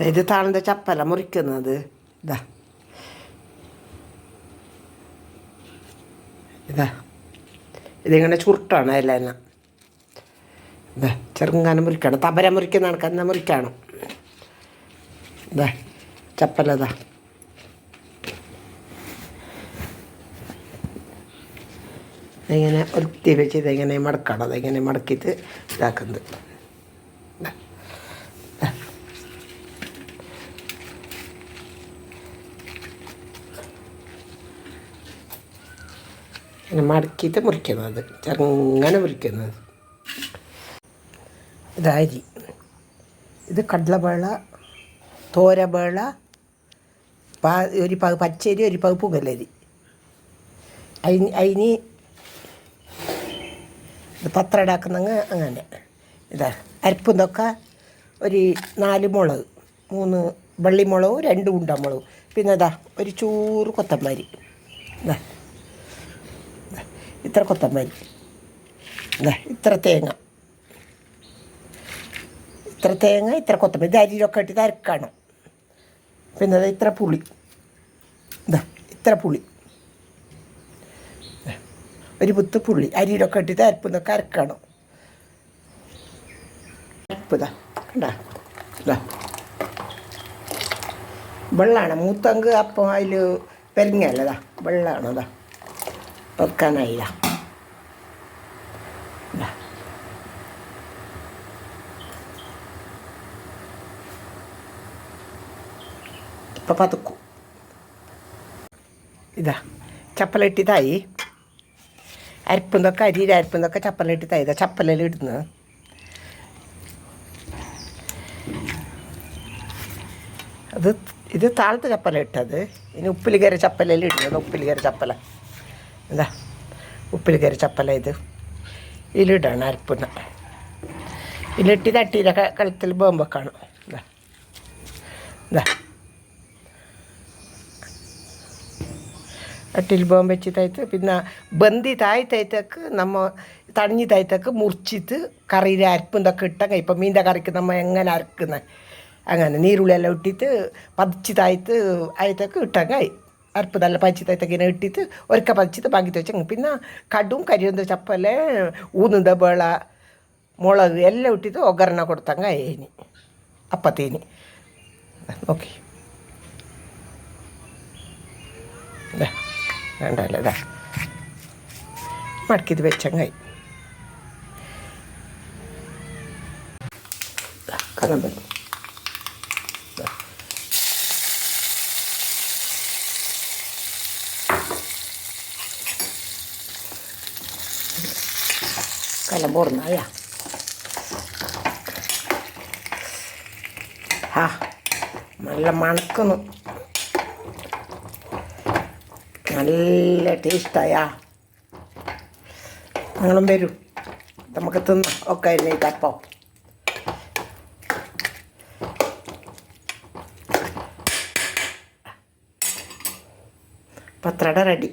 ഇത് താഴ്ന്ന ചപ്പല മുറിക്കുന്നത്. ഇതാ ഇതാ ഇതിങ്ങനെ ചുരുട്ടാണ് എല്ലാം. ഇതാ ചെറുങ്ങനെ മുറിക്കണം, തബര മുറിക്കുന്ന കണക്കന്നെ മുറിക്കണം. ഇതാ ചപ്പലതാ ഇങ്ങനെ ഒത്തി വെച്ച് ഇതിങ്ങനെ മടക്കണം. അതിങ്ങനെ മടക്കിയിട്ട് ഇതാക്കുന്നത്. ഇങ്ങനെ മടക്കിയിട്ട് മുറിക്കുന്നത്, ചെറുങ്ങനെ മുറിക്കുന്നത്. ഇത് അരി, ഇത് കടലവേള, തോരവേള, ഒരു പച്ചരി, ഒരു പുകലരി. അതിന് ഇത് പത്രടാക്കുന്നെങ്കിൽ അങ്ങനെ. ഇതാ അരപ്പുന്നൊക്കെ ഒരു 4 മുളക്, 3 വള്ളിമുളകും 2 ഉണ്ടമുളകും, പിന്നെ ഇതാ ഒരു ചൂറ് കൊത്തമ്പരി. ഇതാ ഇത്ര കൊത്തമ്പരി, ഇതാ ഇത്ര തേങ്ങ, ഇത്ര കൊത്തമ്പരി. ഇത് അരിയിലൊക്കെ ഇട്ടിട്ട് അരക്കണം. പിന്നെ ഇത്ര പുളി, ഇതാ ഇത്ര പുളി, ഒരു പുത്ത് പുള്ളി അരിയിലൊക്കെ ഇട്ടിട്ട് അരപ്പുന്നൊക്കെ അരക്കണം. അരപ്പുതാ കണ്ടാ, ഇതാ വെള്ളമാണ് മൂത്തങ്ക്. അപ്പം അതിൽ പെരങ്ങല്ലതാ വെള്ളമാണ്. അതാ വെക്കാനായില്ല. ഇപ്പം പതുക്കും. ഇതാ ചപ്പലിട്ടിതായി. അരപ്പുന്നൊക്കെ അരിയിൽ അരപ്പുന്നൊക്കെ ചപ്പലിട്ടിതായി. ഇതാ ചപ്പലയിൽ ഇടുന്നത്. ഇത് താഴത്തെ ചപ്പല ഇട്ടത്. ഇനി ഉപ്പിൽ കയറി ചപ്പലയിൽ ഇടുന്നത്. ഉപ്പിൽ കയറി ചപ്പല, എന്താ ഉപ്പിൽ കയറി ചപ്പല. ഇതിലിടാണ് അരപ്പുന്ന. ഇതിലിട്ട് തട്ടിയില്ല കളത്തിൽ ബോംബ് കാണും. എന്താ എന്താ അട്ടിൽ ബോംബ് വെച്ച് തയ്ത്ത് പിന്നെ ബന്തി താഴത്തേക്ക് നമ്മ തണിഞ്ഞ് താഴത്തേക്ക് മുറിച്ചിട്ട് കറിയിൽ അരപ്പുന്തൊക്കെ ഇട്ടാൽ ഇപ്പം മീൻ്റെ കറിക്ക് നമ്മൾ എങ്ങനെ അരക്കുന്നത് അങ്ങനെ നീരുള്ളിയെല്ലാം ഇട്ടിട്ട് പതിച്ച് താഴത്ത് അയത്തേക്ക് ഇട്ടാൽ അരപ്പ് നല്ല പതിച്ച് താഴത്തേക്ക് ഇങ്ങനെ ഇട്ടിട്ട് ഒരിക്കൽ പതിച്ചിട്ട് ബാക്കി വെച്ചാൽ പിന്നെ കടും കരിയൊന്ത ചപ്പല് ഊന്നുന്ന വേള മുളക് എല്ലാം ഇട്ടിട്ട് ഒഗരണ കൊടുത്തങ്ങ അതിന് അപ്പത്തേന് നോക്കി വേണ്ടല്ലേ. ഇതാ മടക്കിത് വെച്ചങ്ങായി. കലമ്പൻ കലമ്പോർന്നായ ആ നല്ല മണക്കുന്നു, നല്ല ടേസ്റ്റായാ. നിങ്ങളും വരൂ, നമുക്ക് തിന്നാം ഒക്കെ അപ്പം. പത്രട റെഡി.